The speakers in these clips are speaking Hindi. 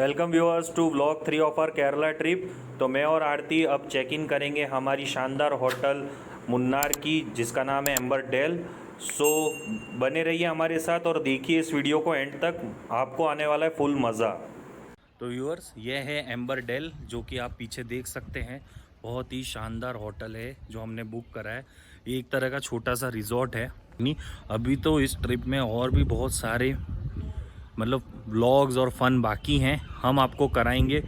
Welcome viewers to vlog 3 of our Kerala trip. तो मैं और आरती अब चेक इन करेंगे हमारी शानदार होटल मुन्नार की, जिसका नाम है एम्बर डेल। सो बने रहिए हमारे साथ और देखिए इस वीडियो को एंड तक, आपको आने वाला है फुल मज़ा। तो व्यूअर्स, ये है एम्बर डेल, जो कि आप पीछे देख सकते हैं। बहुत ही शानदार होटल है जो हमने बुक करा है। ये एक तरह का छोटा सा रिजॉर्ट है। नहीं, अभी तो इस ट्रिप में और भी बहुत सारे व्लॉग्स और फन बाकी हैं। हम आपको कराएंगे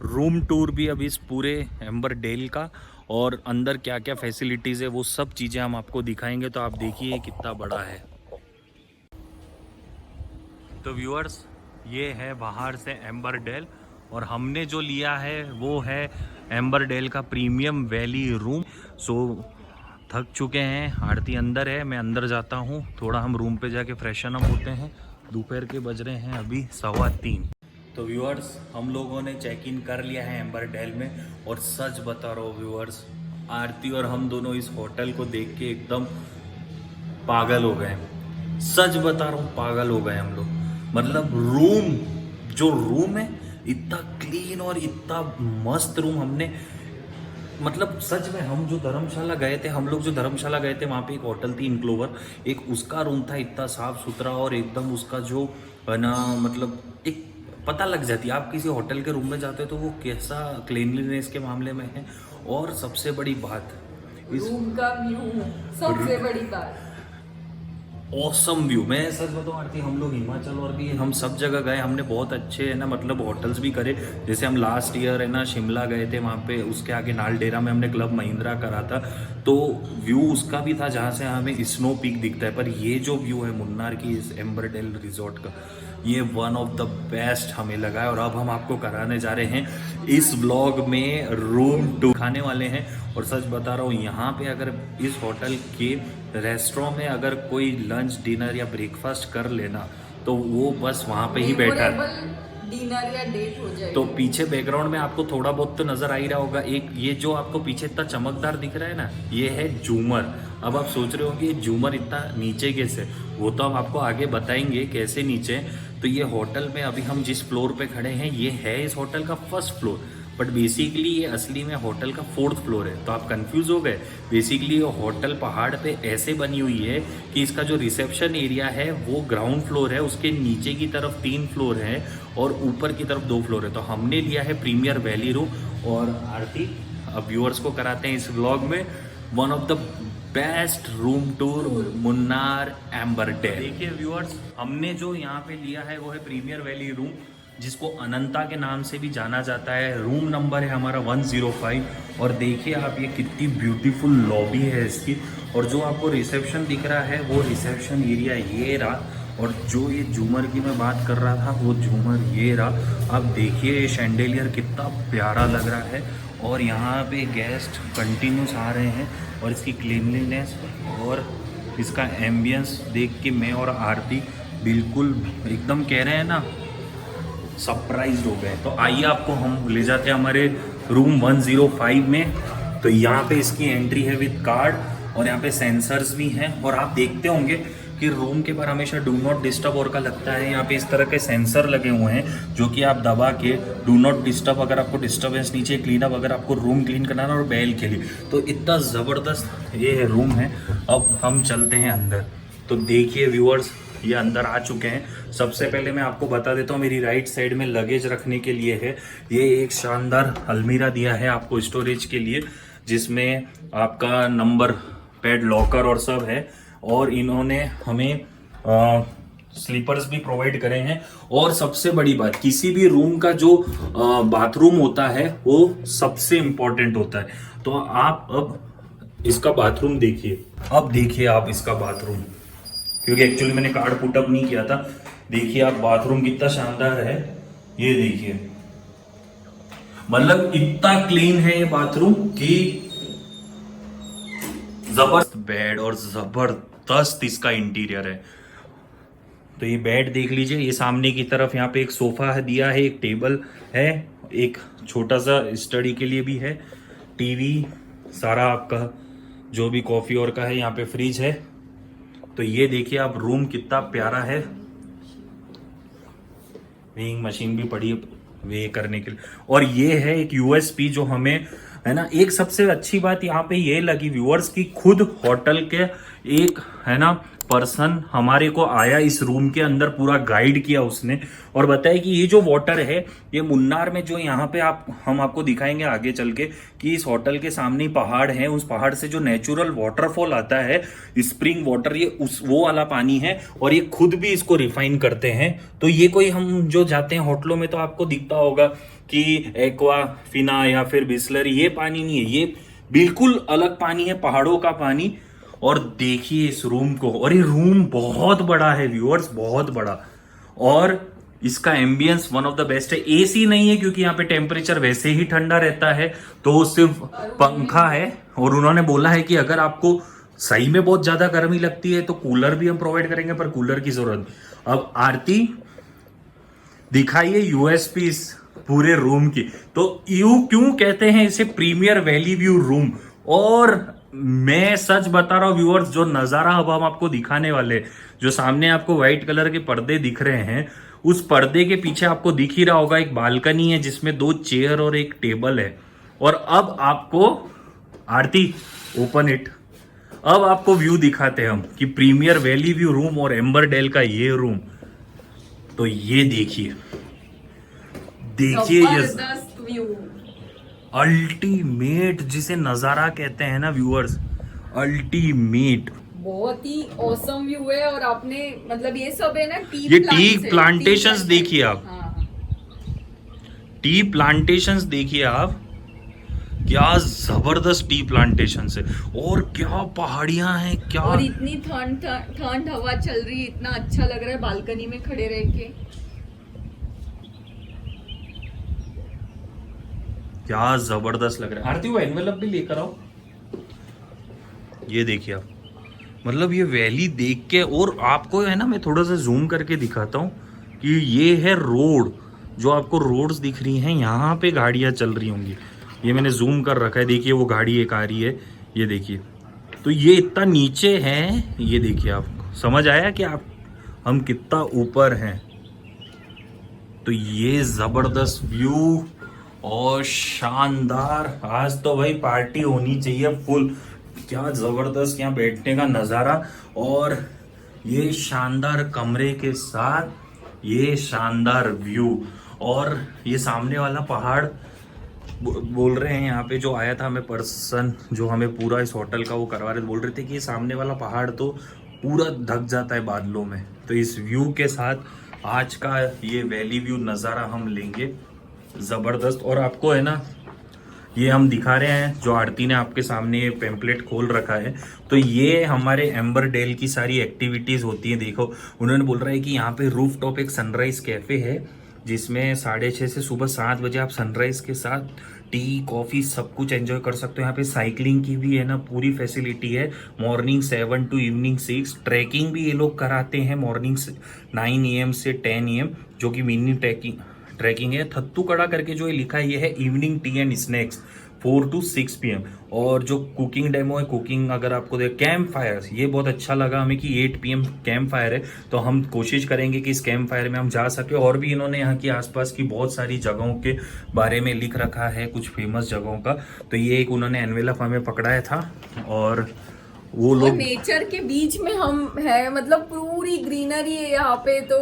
रूम टूर भी अभी इस पूरे एम्बर डेल का, और अंदर क्या क्या फैसिलिटीज़ है वो सब चीज़ें हम आपको दिखाएंगे। तो आप देखिए कितना बड़ा है। तो व्यूअर्स, ये है बाहर से एम्बर डेल, और हमने जो लिया है वो है एम्बर डेल का प्रीमियम वैली रूम। सो थक चुके हैं, आरती अंदर है, मैं अंदर जाता हूँ, थोड़ा हम रूम पे जाके फ्रेशन अप होते हैं। दोपहर के बज रहे हैं अभी 3:15। तो व्यूअर्स, हम लोगों ने चेक इन कर लिया है एम्बर डेल में, और सच बता रहा हूँ व्यूअर्स, आरती और हम दोनों इस होटल को देख के एकदम पागल हो गए। सच बता रहा हूँ, पागल हो गए हम लोग। रूम, जो रूम है, इतना क्लीन और इतना मस्त रूम हमने, सच में हम जो धर्मशाला गए थे, हम लोग जो धर्मशाला गए थे वहाँ पे एक होटल थी इनक्लोवर, एक उसका रूम था, इतना साफ सुथरा और एकदम उसका जो है ना, एक पता लग जाती है। आप किसी होटल के रूम में जाते हो तो वो कैसा क्लीनलीनेस के मामले में है। और सबसे बड़ी बात, इस रूम का व्यू सबसे बड़ी बात, ऑसम व्यू। मैं सच बताऊं आरती, हम लोग हिमाचल और भी हम सब जगह गए, हमने बहुत अच्छे है ना होटल्स भी करे। जैसे हम लास्ट ईयर है ना शिमला गए थे, वहाँ पे उसके आगे नालडेरा में हमने क्लब महिंद्रा करा था, तो व्यू उसका भी था जहाँ से हमें स्नो पीक दिखता है। पर ये जो व्यू है मुन्नार की इस एम्बर डेल रिजॉर्ट का, ये वन ऑफ द बेस्ट हमें लगा है। और अब हम आपको कराने जा रहे हैं इस व्लॉग में रूम टूर, खाने वाले हैं। और सच बता रहा हूँ, यहाँ पे अगर इस होटल के रेस्टोरेंट में अगर कोई लंच डिनर या ब्रेकफास्ट कर लेना, तो वो बस वहाँ पे ही बैठा है। डिनर या डेट हो जाएगी। तो पीछे बैकग्राउंड में आपको थोड़ा बहुत तो नजर आ ही रहा होगा, एक ये जो आपको पीछे इतना चमकदार दिख रहा है ना, ये है झूमर। अब आप सोच रहे हो कि ये झूमर इतना नीचे कैसे, वो तो हम आपको आगे बताएंगे कैसे नीचे। तो ये होटल में अभी हम जिस फ्लोर पे खड़े हैं, ये है इस होटल का फर्स्ट फ्लोर, बट बेसिकली ये असली में होटल का 4th फ्लोर है। तो आप कंफ्यूज हो गए। बेसिकली ये होटल पहाड़ पे ऐसे बनी हुई है कि इसका जो रिसेप्शन एरिया है वो ग्राउंड फ्लोर है, उसके नीचे की तरफ 3 फ्लोर है और ऊपर की तरफ 2 फ्लोर है। तो हमने लिया है प्रीमियर वैली रूम। और आरती, अब व्यूअर्स को कराते हैं इस व्लॉग में one of the best room tour Munnar Amber Dale. देखिए व्यूअर्स, हमने जो यहाँ पे लिया है वो है प्रीमियर वैली रूम, जिसको अनंता के नाम से भी जाना जाता है। रूम नंबर है हमारा 105। और देखिए आप, ये कितनी ब्यूटीफुल लॉबी है इसकी। और जो आपको रिसेप्शन दिख रहा है वो रिसेप्शन एरिया ये रहा, और जो ये झूमर की मैं बात कर रहा था वो झूमर ये रहा। आप देखिए ये शैंडेलियर कितना प्यारा लग रहा है, और यहाँ पे गेस्ट कंटिन्यूस आ रहे हैं। और इसकी क्लीनलीनेस और इसका एम्बियंस देख के मैं और आरती बिल्कुल एकदम कह रहे हैं ना, सरप्राइज हो गए। तो आइए आपको हम ले जाते हैं हमारे रूम 105 में। तो यहाँ पे इसकी एंट्री है विद कार्ड, और यहाँ पे सेंसर्स भी हैं। और आप देखते होंगे कि रूम के बाहर हमेशा डू नॉट डिस्टर्ब और का लगता है, यहाँ पे इस तरह के सेंसर लगे हुए हैं जो कि आप दबा के डू नॉट डिस्टर्ब, अगर आपको डिस्टर्बेंस नीचे, क्लीन अप अगर आपको रूम क्लीन करना है और बेल के लिए, तो इतना ज़बरदस्त ये रूम है। अब हम चलते हैं अंदर। तो देखिए व्यूअर्स, ये अंदर आ चुके हैं। सबसे पहले मैं आपको बता देता हूँ, मेरी राइट साइड में लगेज रखने के लिए है ये एक शानदार अलमीरा दिया है आपको स्टोरेज के लिए, जिसमें आपका नंबर पैड, लॉकर और सब है। और इन्होंने हमें स्लीपर्स भी प्रोवाइड करे हैं। और सबसे बड़ी बात, किसी भी रूम का जो बाथरूम होता है वो सबसे इंपॉर्टेंट होता है। तो आप अब इसका बाथरूम देखिए, अब देखिए आप इसका बाथरूम, क्योंकि एक्चुअली मैंने कार्ड पुट अप नहीं किया था। देखिए आप बाथरूम कितना शानदार है, ये देखिए। इतना क्लीन है ये बाथरूम कि जबरदस्त बेड और जबरदस्त इसका इंटीरियर है। तो ये बेड देख लीजिए, ये सामने की तरफ यहाँ पे एक सोफा है दिया है, एक टेबल है, एक छोटा सा स्टडी के लिए भी है, टीवी, सारा आपका जो भी कॉफी और का है, यहाँ पे फ्रिज है। तो ये देखिए आप रूम कितना प्यारा है। वेइंग मशीन भी पड़ी है, वे करने के लिए। और ये है एक यूएसपी जो हमें, है ना, एक सबसे अच्छी बात यहाँ पे ये लगी व्यूअर्स की खुद होटल के एक, है ना, पर्सन हमारे को आया इस रूम के अंदर, पूरा गाइड किया उसने और बताया कि ये जो वाटर है ये मुन्नार में जो यहाँ पे हम आपको दिखाएंगे आगे चल के कि इस होटल के सामने ही पहाड़ है, उस पहाड़ से जो नेचुरल वाटरफॉल आता है स्प्रिंग वाटर, ये उस वो वाला पानी है और ये खुद भी इसको रिफाइन करते हैं। तो ये कोई हम जो जाते हैं होटलों में तो आपको दिखता होगा कि एक्वा फिना या फिर बिस्लरी, ये पानी नहीं है, ये बिल्कुल अलग पानी है, पहाड़ों का पानी। और देखिए इस रूम को, और ये रूम बहुत बड़ा है व्यूअर्स, बहुत बड़ा, और इसका ambience one of the best है। एसी नहीं है क्योंकि यहाँ पे टेम्परेचर वैसे ही ठंडा रहता है, तो सिर्फ पंखा है। और उन्होंने बोला है कि अगर आपको सही में बहुत ज्यादा गर्मी लगती है तो कूलर भी हम प्रोवाइड करेंगे, पर कूलर की जरूरत नहीं। अब आरती दिखाइए यूएसपी इस पूरे रूम की। तो यू क्यों कहते हैं इसे प्रीमियर वैली व्यू रूम। और मैं सच बता रहा हूं व्यूअर्स, जो नजारा अब हम आपको दिखाने वाले, जो सामने आपको व्हाइट कलर के पर्दे दिख रहे हैं, उस पर्दे के पीछे आपको दिख ही रहा होगा एक बालकनी है जिसमें 2 चेयर और एक टेबल है। और अब आपको आरती ओपन इट, अब आपको व्यू दिखाते हैं हम कि प्रीमियर वैली व्यू रूम और एम्बरडेल का ये रूम। तो ये देखिए ये जबरदस्त व्यू, अल्टीमेट जिसे नजारा कहते हैं ना व्यूअर्स, अल्टीमेट। बहुत ही औसम व्यू है। और आपने मतलब ये सब है ना ये टी प्लांटेशंस देखिए आप, टी प्लांटेशंस देखिए आप, क्या जबरदस्त टी प्लांटेशंस है। और क्या पहाड़ियां हैं, क्या, और इतनी ठंड हवा चल रही है, इतना अच्छा लग रहा है बालकनी में खड़े रह के। क्या जबरदस्त लग रहा है। आरती वो एनवेलप भी लेकर आओ। ये देखिए आप, मतलब ये वैली देख के, और आपको है ना मैं थोड़ा सा जूम करके दिखाता हूँ कि ये है रोड, जो आपको रोड्स दिख रही हैं, यहाँ पे गाड़ियाँ चल रही होंगी। ये मैंने जूम कर रखा है, देखिए वो गाड़ी एक आ रही है, ये देखिए। तो ये इतना नीचे है, ये देखिए आप, समझ आया कि आप हम कितना ऊपर हैं। तो ये जबरदस्त व्यू और शानदार, आज तो भाई पार्टी होनी चाहिए फुल। क्या जबरदस्त यहाँ बैठने का नज़ारा, और ये शानदार कमरे के साथ ये शानदार व्यू। और ये सामने वाला पहाड़ बोल रहे हैं, यहाँ पे जो आया था हमें पर्सन, जो हमें पूरा इस होटल का वो करवा रहे, बोल रहे थे कि ये सामने वाला पहाड़ तो पूरा ढक जाता है बादलों में। तो इस व्यू के साथ आज का ये वैली व्यू नज़ारा हम लेंगे, ज़बरदस्त। और आपको है ना ये हम दिखा रहे हैं, जो आरती ने आपके सामने ये पेम्पलेट खोल रखा है, तो ये हमारे एम्बरडेल की सारी एक्टिविटीज़ होती हैं। देखो उन्होंने बोल रहा है कि यहाँ पे रूफ टॉप एक सनराइज कैफ़े है, जिसमें 6:30 से सुबह 7 बजे आप सनराइज के साथ टी कॉफ़ी सब कुछ एंजॉय कर सकते हो। यहाँ पे साइकिलिंग की भी है ना पूरी फैसिलिटी है, मॉर्निंग 7 टू इवनिंग 6। ट्रैकिंग भी ये लोग कराते हैं मॉर्निंग 9 AM से 10 AM, जो कि मिनी ट्रैकिंग है। थत्तू कड़ा करके जो ये लिखा है, ये है evening tea and snacks 4 to 6 PM। और जो कुकिंग डेमो है, कुकिंग अगर आपको दे, कैंप फायर, ये बहुत अच्छा लगा हमें कि 8 PM कैंप फायर है। तो हम कोशिश करेंगे कि इस कैंप फायर में हम जा सके। और भी इन्होंने यहाँ की आसपास की बहुत सारी जगहों के बारे में लिख रखा है, कुछ फेमस जगहों का। तो ये एक उन्होंने एनवेलप हमें पकड़ाया था, और वो लोग नेचर के बीच में हम है, मतलब पूरी ग्रीनरी है यहाँ पे, तो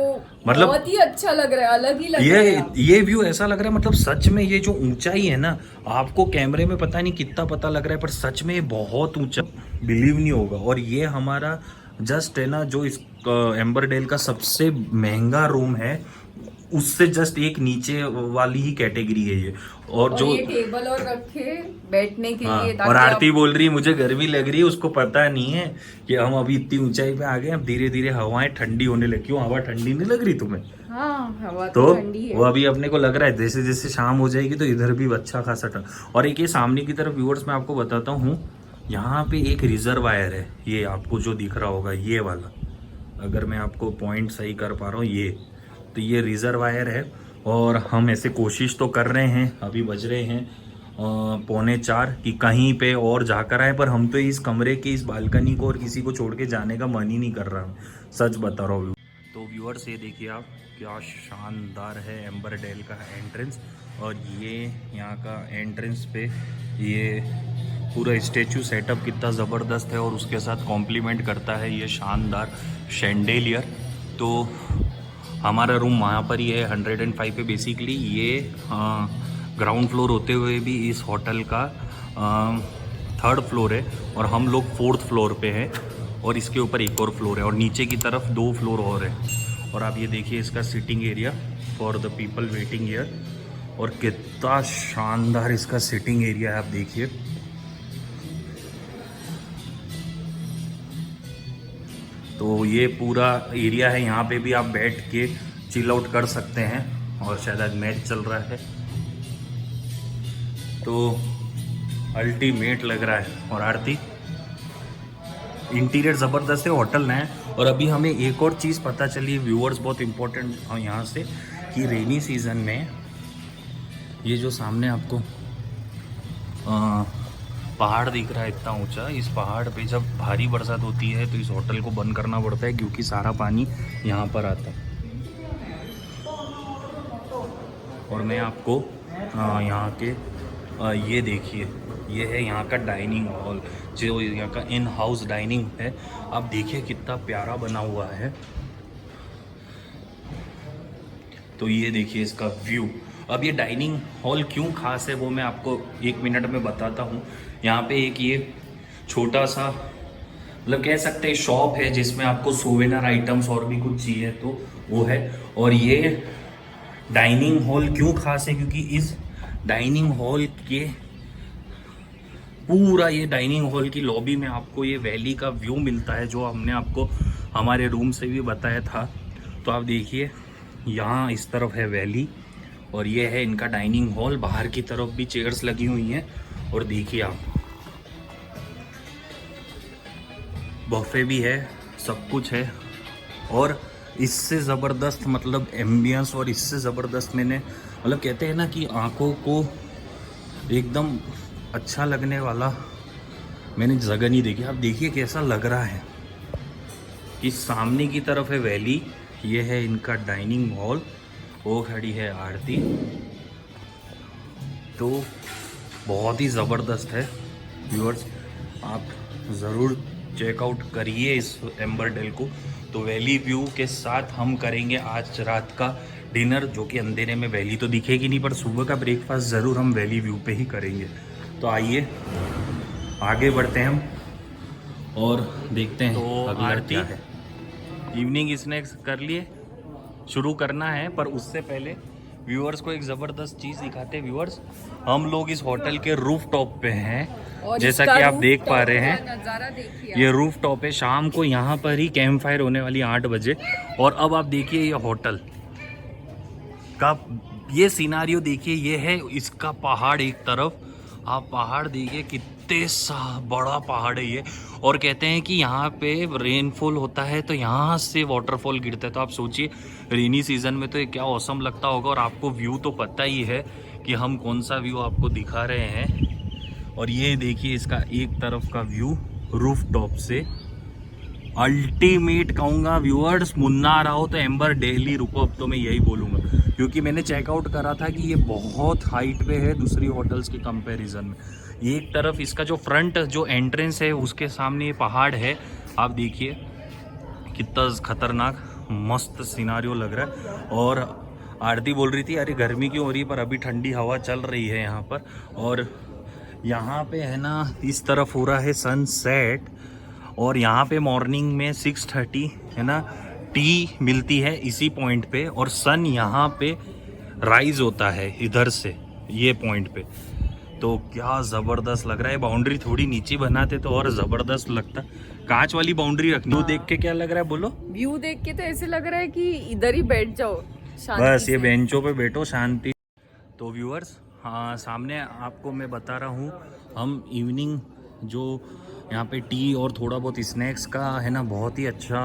मतलब बहुत ही अच्छा लग रहा है, अलग ही लग रहा है। ये व्यू ऐसा लग रहा है, मतलब सच में ये जो ऊंचाई है ना, आपको कैमरे में पता नहीं कितना पता लग रहा है, पर सच में ये बहुत ऊंचा, बिलीव नहीं होगा। और ये हमारा जस्ट है ना, जो इस एम्बरडेल का सबसे महंगा रूम है, उससे जस्ट एक नीचे वाली ही कैटेगरी है ये। और जो ये टेबल और रखे बैठने के लिए, और आरती बोल रही है मुझे गर्मी लग रही है, उसको पता नहीं है कि हम अभी इतनी ऊंचाई पे आ गए, अब धीरे धीरे हवाएं ठंडी होने लगी। क्यों हवा ठंडी नहीं लग रही तुम्हें? हाँ, हवा तो ठंडी है। वो अभी अपने को लग रहा है जैसे जैसे शाम हो जाएगी तो इधर भी अच्छा खासा ठंड। और एक ये सामने की तरफ व्यूअर्स मैं आपको बताता हूँ, यहाँ पे एक रिजर्वायर है, ये आपको जो दिख रहा होगा ये वाला, अगर मैं आपको पॉइंट सही कर पा रहा हूँ, ये तो ये रिजर्वायर है। और हम ऐसे कोशिश तो कर रहे हैं, अभी बज रहे हैं 3:45 कि कहीं पे और जाकर आए, पर हम तो इस कमरे के इस बालकनी को और किसी को छोड़ के जाने का मन ही नहीं कर रहा, सच बता रहा हूँ। तो व्यूअर्स ये देखिए आप, क्या शानदार है एम्बरडेल का एंट्रेंस। और ये यहाँ का एंट्रेंस पे ये पूरा स्टैचू सेटअप कितना ज़बरदस्त है, और उसके साथ कॉम्प्लीमेंट करता है ये शानदार शैंडेलियर। तो हमारा रूम वहाँ पर ही है 105 पे। बेसिकली ये ग्राउंड फ्लोर होते हुए भी इस होटल का 3rd फ्लोर है, और हम लोग 4th फ्लोर पे हैं, और इसके ऊपर एक और फ्लोर है, और नीचे की तरफ 2 फ्लोर और है। और आप ये देखिए इसका sitting area for the people waiting here, और कितना शानदार इसका सिटिंग एरिया है, आप देखिए। तो ये पूरा एरिया है, यहाँ पे भी आप बैठ के चिल आउट कर सकते हैं, और शायद आज मैच चल रहा है, तो अल्टीमेट लग रहा है। और आरती, इंटीरियर ज़बरदस्त है, होटल नया है। और अभी हमें एक और चीज़ पता चली व्यूअर्स, बहुत इम्पोर्टेंट यहाँ से, कि रेनी सीज़न में ये जो सामने आपको पहाड़ दिख रहा है इतना ऊंचा, इस पहाड़ पे जब भारी बरसात होती है तो इस होटल को बंद करना पड़ता है, क्योंकि सारा पानी यहाँ पर आता है। और मैं आपको यहाँ के ये देखिए, ये है यहाँ का डाइनिंग हॉल, जो यहाँ का इन हाउस डाइनिंग है। आप देखिए कितना प्यारा बना हुआ है। तो ये देखिए इसका व्यू। अब ये डाइनिंग हॉल क्यों खास है वो मैं आपको 1 मिनट में बताता हूँ। यहाँ पे एक ये छोटा सा, मतलब कह सकते हैं शॉप है, जिसमें आपको सोवेनियर आइटम्स और भी कुछ चाहिए तो वो है। और ये डाइनिंग हॉल क्यों खास है, क्योंकि इस डाइनिंग हॉल के पूरा ये डाइनिंग हॉल की लॉबी में आपको ये वैली का व्यू मिलता है, जो हमने आपको हमारे रूम से भी बताया था। तो आप देखिए यहाँ इस तरफ है वैली, और ये है इनका डाइनिंग हॉल। बाहर की तरफ भी चेयर्स लगी हुई हैं, और देखिए आप बफे भी है, सब कुछ है। और इससे ज़बरदस्त मतलब एम्बियंस, और इससे ज़बरदस्त मैंने मतलब कहते हैं ना कि आंखों को एकदम अच्छा लगने वाला मैंने जगह नहीं देखी। आप देखिए कैसा लग रहा है। इस सामने की तरफ है वैली, ये है इनका डाइनिंग हॉल, वो खड़ी है आरती। तो बहुत ही ज़बरदस्त है व्यूअर्स, आप ज़रूर चेकआउट करिए इस एम्बरडेल को। तो वैली व्यू के साथ हम करेंगे आज रात का डिनर, जो कि अंधेरे में वैली तो दिखेगी नहीं, पर सुबह का ब्रेकफास्ट ज़रूर हम वैली व्यू पे ही करेंगे। तो आइए आगे बढ़ते हैं हम और देखते हैं तो अगला क्या है। इवनिंग स्नैक्स कर लिए, शुरू करना है, पर उससे पहले व्यूअर्स को एक ज़बरदस्त चीज़ दिखाते हैं। व्यूअर्स, हम लोग इस होटल के रूफ टॉप पे हैं, जैसा कि आप देख पा रहे हैं। ये रूफ टॉप है, शाम को यहाँ पर ही कैंप फायर होने वाली 8 बजे। और अब आप देखिए ये होटल का ये सिनारियो देखिए, ये है इसका पहाड़ एक तरफ, आप पहाड़ देखिए कितने बड़ा पहाड़ है ये। और कहते हैं कि यहाँ पे रेनफॉल होता है तो यहाँ से वाटरफॉल गिरता है। तो आप सोचिए रेनी सीजन में तो ये क्या औसम लगता होगा। और आपको व्यू तो पता ही है कि हम कौन सा व्यू आपको दिखा रहे हैं। और ये देखिए इसका एक तरफ का व्यू रूफ टॉप से, अल्टीमेट कहूँगा व्यूअर्स। मुन्ना आ रहा हो तो एम्बरडेल ही रुको, अब तो मैं यही बोलूँगा, क्योंकि मैंने चेकआउट करा था कि ये बहुत हाइट पे है दूसरी होटल्स के कंपैरिजन में। एक तरफ इसका जो फ्रंट जो एंट्रेंस है उसके सामने ये पहाड़ है, आप देखिए कितना खतरनाक मस्त सिनारियो लग रहा है। और आरती बोल रही थी अरे गर्मी क्यों हो रही है, पर अभी ठंडी हवा चल रही है यहाँ पर। और यहाँ पे है ना इस तरफ हो रहा है सनसेट, और यहाँ पे मॉर्निंग में 6:30 है ना टी मिलती है इसी पॉइंट पे, और सन यहाँ पे राइज होता है इधर से ये पॉइंट पे। तो क्या ज़बरदस्त लग रहा है। बाउंड्री थोड़ी नीचे बनाते तो और ज़बरदस्त लगता, कांच वाली बाउंड्री रखनी। व्यू देख के क्या लग रहा है बोलो? व्यू देख के तो ऐसे लग रहा है कि इधर ही बैठ जाओ, बस ये बेंचों पे बैठो शांति। तो व्यूअर्स, हाँ सामने आपको मैं बता रहा हूँ, हम इवनिंग जो यहाँ पे टी और थोड़ा बहुत स्नैक्स का है ना बहुत ही अच्छा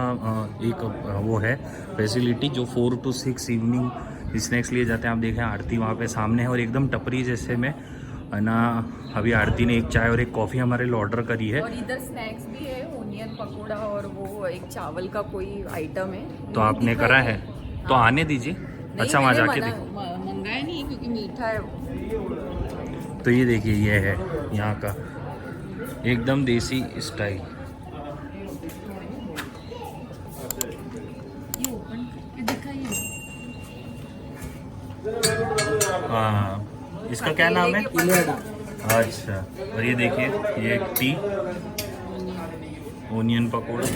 एक वो है फैसिलिटी, जो 4 to 6 इवनिंग स्नैक्स लिए जाते हैं। आप देखें आरती वहाँ पे सामने है, और एकदम टपरी जैसे में है ना। अभी आरती ने एक चाय और एक कॉफ़ी हमारे लिए ऑर्डर करी है, और इधर स्नैक्स भी है। ओनियन पकोड़ा और वो एक चावल का कोई आइटम है। तो आपने करा है तो आने दीजिए। अच्छा वहाँ जाके देखो। मंगाया नहीं है क्योंकि मीठा है वो। तो ये देखिए ये है यहाँ का एकदम देसी स्टाइल। ये ओपन करके दिखाइए। हाँ इसका क्या नाम है? अच्छा और ये देखिए ये टी ओनियन पकोड़ा।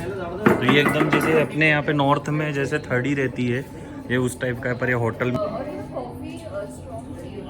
तो ये एकदम जैसे अपने यहाँ पे नॉर्थ में जैसे थर्डी रहती है ये उस टाइप का है, पर ये होटल में। और ये कॉफी स्ट्रॉन्ग चाहिए।